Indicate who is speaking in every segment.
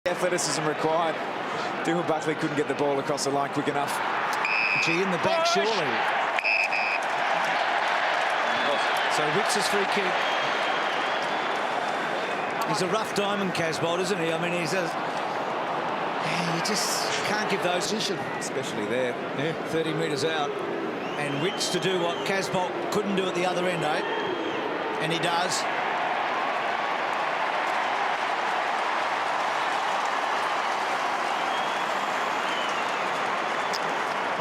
Speaker 1: Athleticism required. Dylan Buckley couldn't get the ball across the line quick enough.
Speaker 2: Gee, in the back, surely. So Wicks's free kick. He's a rough diamond, Casbolt, isn't he? I mean, you just can't give those position.
Speaker 1: Especially there.
Speaker 2: Yeah, 30 metres out. And Wicks to do what Casbolt couldn't do at the other end, eh? And he does.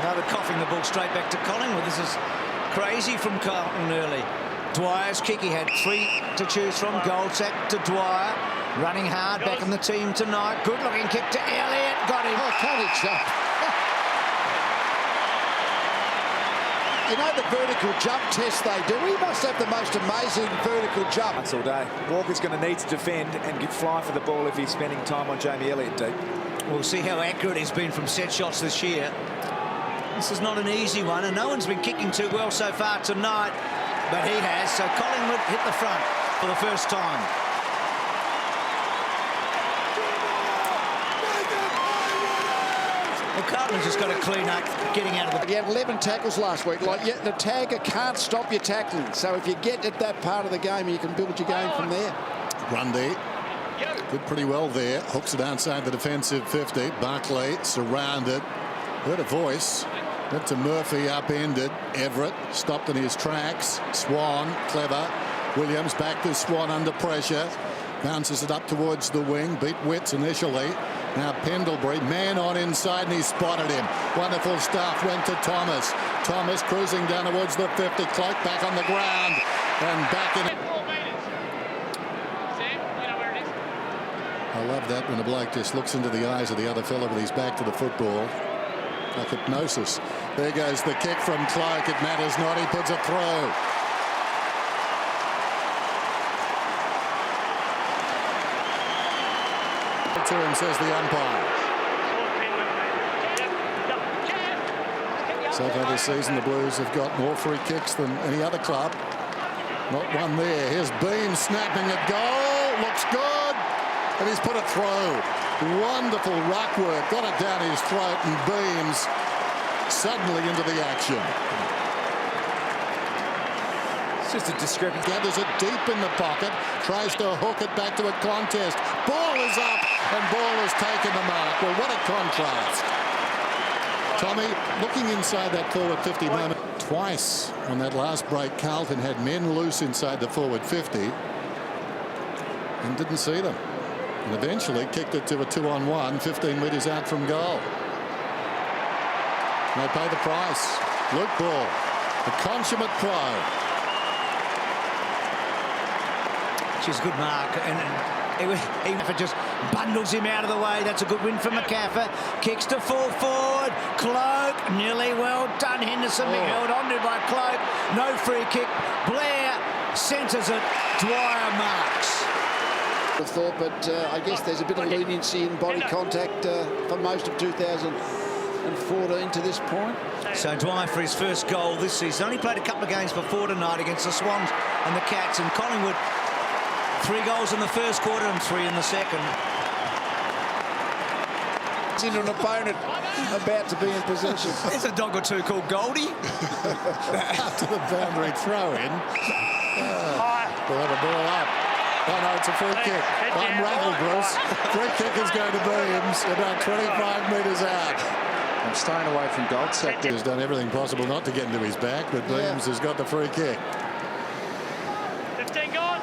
Speaker 2: Another coughing the ball straight back to Collingwood. This is crazy from Carlton early. Dwyer's kick, he had 3 to choose from. Goldsack to Dwyer, running hard back in the team tonight. Good looking kick to Elliott, got him.
Speaker 3: Oh, can't he jump? You know the vertical jump test they do? He must have the most amazing vertical jump.
Speaker 1: That's all day. Walker's going to need to defend and fly for the ball if he's spending time on Jamie Elliott deep.
Speaker 2: We'll see how accurate he's been from set shots this year. This is not an easy one, and no one's been kicking too well so far tonight, but he has. So Collingwood hit the front for the first time. Well, Carlton's just got to clean up getting out of the...
Speaker 3: He had 11 tackles last week. Like, the tagger can't stop your tackling. So if you get at that part of the game, you can build your game from there.
Speaker 4: Grundy did pretty well there. Hooks it outside the defensive 50. Buckley surrounded. Heard a voice. Went to Murphy, upended. Everett stopped in his tracks. Swan, clever. Williams back to Swan under pressure. Bounces it up towards the wing. Beat Witts initially. Now Pendlebury, man on inside, and he spotted him. Wonderful stuff. Went to Thomas. Thomas cruising down towards the 50. Cloak back on the ground. And back in. I love that when a bloke just looks into the eyes of the other fellow with his back to the football. Like hypnosis. There goes the kick from Cloak. It matters not. He puts it through. To him, says the umpire. So far this season, the Blues have got more free kicks than any other club. Not one there. Here's Beam snapping at goal. Looks good. And he's put it through. Wonderful ruck work. Got it down his throat, and Beams suddenly into the action.
Speaker 1: It's just a discrepancy.
Speaker 4: Gathers it deep in the pocket. Tries to hook it back to a contest. Ball is up, and Ball has taken the mark. Well, what a contrast. Tommy looking inside that forward 50 moment. Twice on that last break, Carlton had men loose inside the forward 50 and didn't see them. And eventually kicked it to a 2-on-1, 15 metres out from goal. And they pay the price. Luke Ball, the consummate pro.
Speaker 2: She's a good mark, and he just bundles him out of the way. That's a good win for McCaffrey. Kicks to full forward. Cloak, nearly well done. Henderson being held onto by Cloak. No free kick. Blair centres it. Dwyer marks.
Speaker 3: I thought, but I guess there's a bit of leniency in body contact for most of 2014 to this point.
Speaker 2: So Dwyer for his first goal this season. Only played a couple of games before tonight against the Swans and the Cats, and Collingwood 3 goals in the first quarter and 3 in the second.
Speaker 3: It's into an opponent about to be in possession.
Speaker 2: There's a dog or two called Goldie.
Speaker 4: After the boundary throw in. We'll have a ball up. Oh no, it's a free kick. I'm rattled, Bruce. Free kick is going to Beams about 25 metres out.
Speaker 5: I'm staying away from Goldsack.
Speaker 4: He's done everything possible not to get into his back, but Beams has got the free kick.
Speaker 6: 15 gone.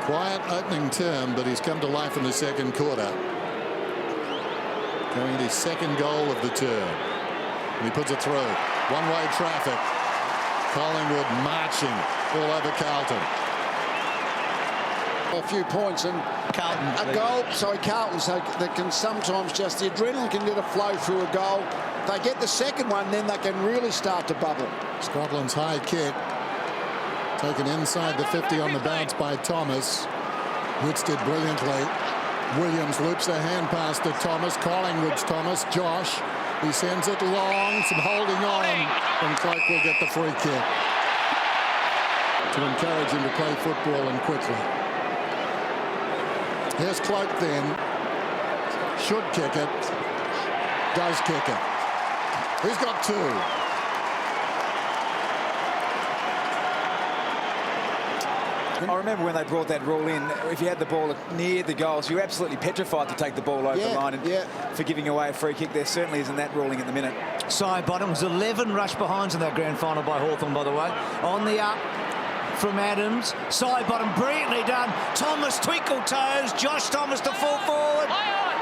Speaker 4: Quiet opening term, but he's come to life in the second quarter. Going to his second goal of the term. And he puts it through. One-way traffic. Collingwood marching all over Carlton.
Speaker 3: A few points and
Speaker 2: Carlton.
Speaker 3: a goal. Sorry, Carlton. So they can sometimes just the adrenaline can let it flow through a goal. If they get the second one, then they can really start to bubble.
Speaker 4: Scotland's high kick. Taken inside the 50 on the bounce by Thomas. Witts did brilliantly. Williams loops a hand pass to Thomas. Collingwood's Thomas. Josh. He sends it long. Some holding on. And Cloak will get the free kick to encourage him to play football and quickly. Here's Cloak then. should kick it. Does kick it. He's got two.
Speaker 1: I remember when they brought that rule in, if you had the ball near the goals, you were absolutely petrified to take the ball over the line. And for giving away a free kick, there certainly isn't that ruling at the minute.
Speaker 2: Side bottom was 11 rush behinds in that grand final by Hawthorn, by the way. On the up from Adams. Side bottom, brilliantly done. Thomas twinkle toes. Josh Thomas to full forward.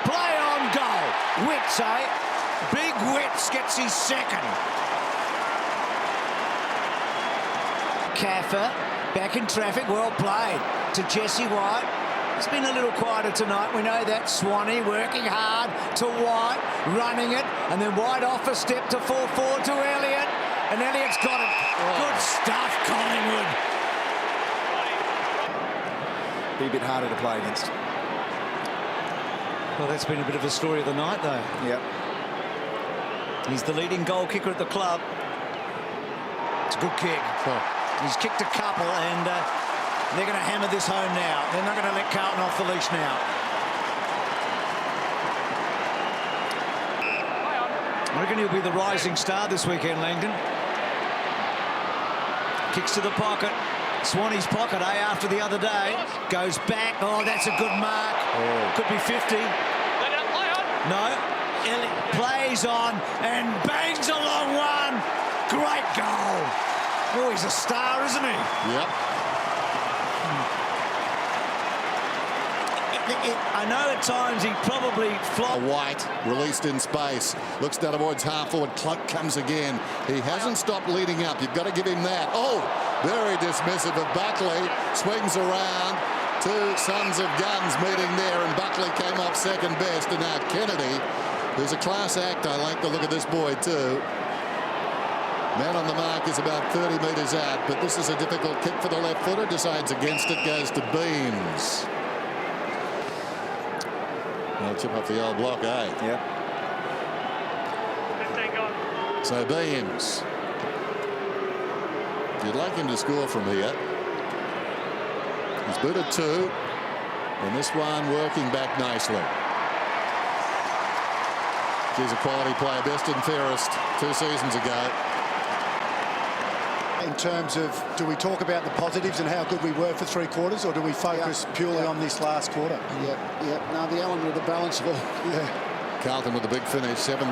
Speaker 2: Play on goal. Witts, eh? Big Witts gets his second. Kaffer back in traffic, well played to Jesse White. It's been a little quieter tonight, we know that. Swanee working hard to White, running it, and then White off a step to full forward to Elliott, and Elliott's got it. Good stuff, Collingwood.
Speaker 1: Be a bit harder to play against.
Speaker 2: Well, that's been a bit of a story of the night, though.
Speaker 1: Yep.
Speaker 2: He's the leading goal kicker at the club. It's a good kick. He's kicked a couple, and they're going to hammer this home now. They're not going to let Carlton off the leash now. I reckon he'll be the rising star this weekend, Langdon. Kicks to the pocket. Swanee's pocket, after the other day. Goes back. Oh, that's a good mark. Could be 50. No. Elliott plays on and bangs a long one. Great goal. Oh, he's a star, isn't he?
Speaker 4: Yep.
Speaker 2: I know at times he probably flopped.
Speaker 4: White released in space. Looks down towards half forward. Cluck comes again. He hasn't stopped leading up. You've got to give him that. Oh, very dismissive of Buckley. Swings around. Two sons of guns meeting there, and Buckley came up second best. And now Kennedy, who's a class act. I like the look of this boy too. Man on the mark is about 30 metres out, but this is a difficult kick for the left footer. Decides against it, goes to Beams. Well, chip off the old block, eh?
Speaker 1: Yep.
Speaker 4: So Beams. You'd like him to score from here. He's booted two, and this one working back nicely. He's a quality player, best and fairest 2 seasons ago.
Speaker 6: In terms of, do we talk about the positives and how good we were for 3 quarters, or do we focus purely on this last quarter?
Speaker 3: No, the element of the balance of all.
Speaker 4: Carlton with a big finish, 7-3,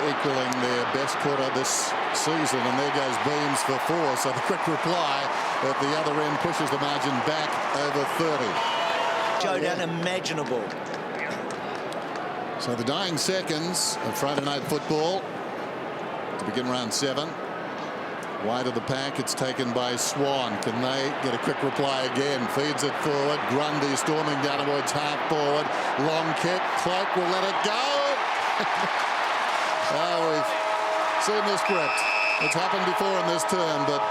Speaker 4: equaling their best quarter this season. And there goes Beams for 4. So the quick reply at the other end pushes the margin back over 30.
Speaker 2: Showdown imaginable.
Speaker 4: So the dying seconds of Friday night football to begin round 7. Wide of the pack, it's taken by Swan. Can they get a quick reply again? Feeds it forward. Grundy storming down towards half forward. Long kick. Cloak will let it go. Oh, we've seen this script. It's happened before in this term, but